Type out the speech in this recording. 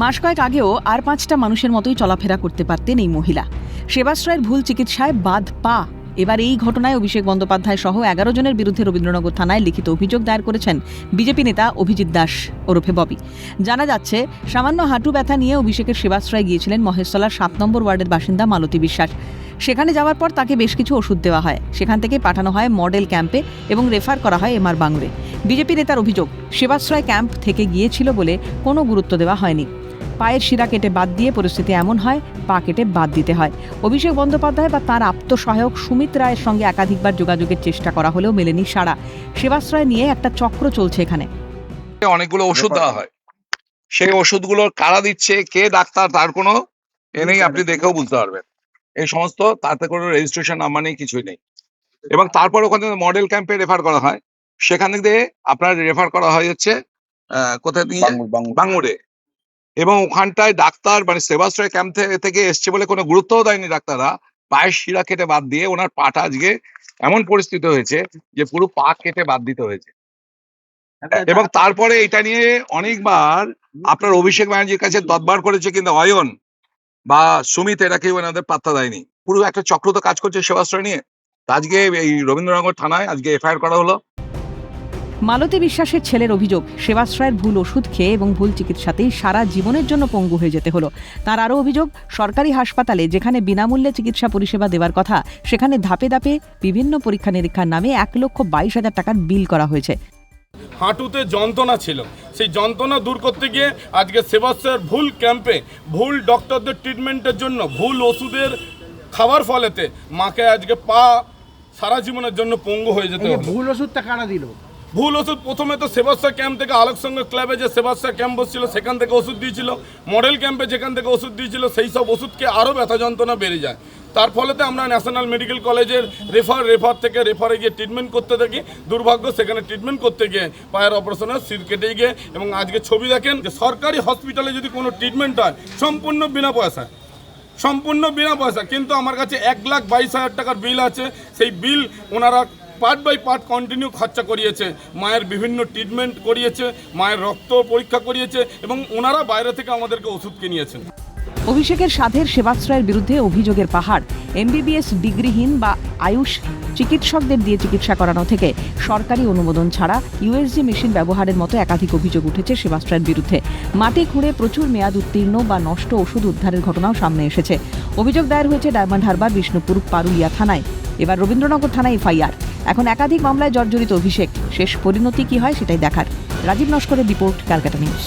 মাস কয়েক আগেও আর 5টা মানুষের মতোই চলাফেরা করতে পারতেন এই মহিলা। সেবাশ্রয়ের ভুল চিকিৎসায় বাদ পা। এবার এই ঘটনায় অভিষেক বন্দ্যোপাধ্যায় সহ 11 জনের বিরুদ্ধে রবীন্দ্রনগর থানায় লিখিত অভিযোগ দায়ের করেছেন বিজেপি নেতা অভিজিৎ দাস ওরফে ববি। জানা যাচ্ছে, সামান্য হাঁটু ব্যথা নিয়ে অভিষেকের সেবাশ্রয়ে গিয়েছিলেন মহেশতলার 7 নম্বর ওয়ার্ডের বাসিন্দা মালতী বিশ্বাস। সেখানে যাওয়ার পর তাকে বেশ কিছু ওষুধ দেওয়া হয়। সেখান থেকে পাঠানো হয় মডেল ক্যাম্পে এবং রেফার করা হয় এমআর বাংলোরে। বিজেপি নেতার অভিযোগ, সেবাশ্রয় ক্যাম্প থেকে গিয়েছিল বলে কোনো গুরুত্ব দেওয়া হয়নি। পায়ের শিরা কেটে বাদ দিয়ে পরিস্থিতি এমন হয়, পা কেটে বাদ দিতে হয়। অভিষেক বন্দ্যোপাধ্যায় বা তাঁর আপ্তসহায়ক সুমিত রায়ের সঙ্গে একাধিকবার যোগাযোগের চেষ্টা করা হলেও মেলেনি সাড়া। সেবাশ্রয় নিয়ে একটা চক্র চলছে এখানে। অনেকগুলো ওষুধ দেওয়া হয়, সেই ওষুধগুলো কারা দিচ্ছে, কে ডাক্তার, তার কোনো নেই, আপনি দেখেও বুঝতে পারবেন। এই সমস্ত তাতে কোনো রেজিস্ট্রেশন নাম্বার নেই, কিছুই নেই। এবং তারপর ওখানে মডেল ক্যাম্পে রেফার করা হয়। সেখান থেকে আপনার রেফার করা হয় হচ্ছে কোথায় দিয়ে, বাঙ্গুরে। এবং ওখানটায় ডাক্তার মানে সেবাশ্রয় ক্যাম্প থেকে এসছে বলে কোনো গুরুত্বও দেয়নি ডাক্তাররা। পায়ের শিরা কেটে বাদ দিয়ে ওনার পাটা আজকে এমন পরিস্থিতি হয়েছে যে পুরো পা কেটে বাদ দিতে হয়েছে। এবং তারপরে এটা নিয়ে অনেকবার আপনার অভিষেক ব্যানার্জির কাছে তদবার করেছে, কিন্তু অয়ন বা সুমিত এরা কেউ ওনাদের পাত্তা দেয়নি। পুরো একটা চক্র তো কাজ করছে সেবাশ্রয় নিয়ে। আজকে এই রবীন্দ্রনগর থানায় আজকে এফআইআর করা হলো। মালতী বিশ্বাসের ছেলের অভিযোগ, সেবাশ্রয়ের ভুল ওষুধ খেয়ে এবং ভুল চিকিৎসাতেই সারা জীবনের জন্য পঙ্গু হয়ে যেতে হলো। তার আরও অভিযোগ, সরকারি হাসপাতালে যেখানে বিনামূল্যে চিকিৎসা পরিষেবা দেওয়ার কথা, সেখানে ধাপে ধাপে বিভিন্ন পরীক্ষা নিরীক্ষার নামে 1,22,000 টাকার বিল করা হয়েছে। হাঁটুতে যন্ত্রণা ছিল, সেই যন্ত্রণা দূর করতে গিয়ে আজকে সেবাশ্রয়ের ভুল ক্যাম্পে ভুল ডক্টরদের ট্রিটমেন্টের জন্য ভুল ওষুধের খাবার ফলেতে মাকে আজকে পা সারা জীবনের জন্য পঙ্গু হয়ে যেতে হলো। ভুল ওষুধটা কারা দিল? ভুল ওষুধ প্রথমে তো সেবাশ্রয় ক্যাম্প থেকে আলোক সঙ্গে ক্লাবে যে সেবাশ্রয় ক্যাম্প বসছিল সেখান থেকে ওষুধ দিয়েছিল, মডেল ক্যাম্পে যেখান থেকে ওষুধ দিয়েছিল সেই সব ওষুধকে আরও ব্যথা যন্ত্রণা বেড়ে যায়। তার ফলেতে আমরা ন্যাশনাল মেডিকেল কলেজের রেফারে গিয়ে ট্রিটমেন্ট করতে থাকি। দুর্ভাগ্য, সেখানে ট্রিটমেন্ট করতে গিয়ে পায়ের অপারেশনের শির কেটে গিয়ে, এবং আজকে ছবি দেখেন যে সরকারি হসপিটালে যদি কোনো ট্রিটমেন্ট হয় সম্পূর্ণ বিনা পয়সা, কিন্তু আমার কাছে 1,22,000 টাকার বিল আছে। সেই বিল ওনারা পার্ট বাই পার্ট কন্টিনিউ খরচা করিয়েছে, মায়ের বিভিন্ন ট্রিটমেন্ট করিয়েছে, মায়ের রক্ত পরীক্ষা করিয়েছে, এবং ওনারা বাইরে থেকে আমাদেরকে ওষুধ কিনিয়েছেন। অভিষেকের সাধের সেবাশ্রয়ের বিরুদ্ধে অভিযোগের পাহাড়। এমবিবিএস ডিগ্রিহীন বা আয়ুষ চিকিৎসকদের দিয়ে চিকিৎসা করানো থেকে সরকারি অনুমোদন ছাড়া ইউএসজি মেশিন ব্যবহারের মতো একাধিক অভিযোগ উঠেছে সেবাশ্রয়ের বিরুদ্ধে। মাটি খুঁড়ে প্রচুর মেয়াদ উত্তীর্ণ বা নষ্ট ওষুধ উদ্ধারের ঘটনাও সামনে এসেছে। অভিযোগ দায়ের হয়েছে ডায়মন্ড হারবার, বিষ্ণুপুর, পারুলিয়া থানায়। এবার রবীন্দ্রনগর থানায় এফআইআর। এখন একাধিক মামলায় জর্জরিত অভিষেক। শেষ পরিণতি কি হয় সেটাই দেখার। রাজীব নস্করের রিপোর্ট, ক্যালকাটা নিউজ।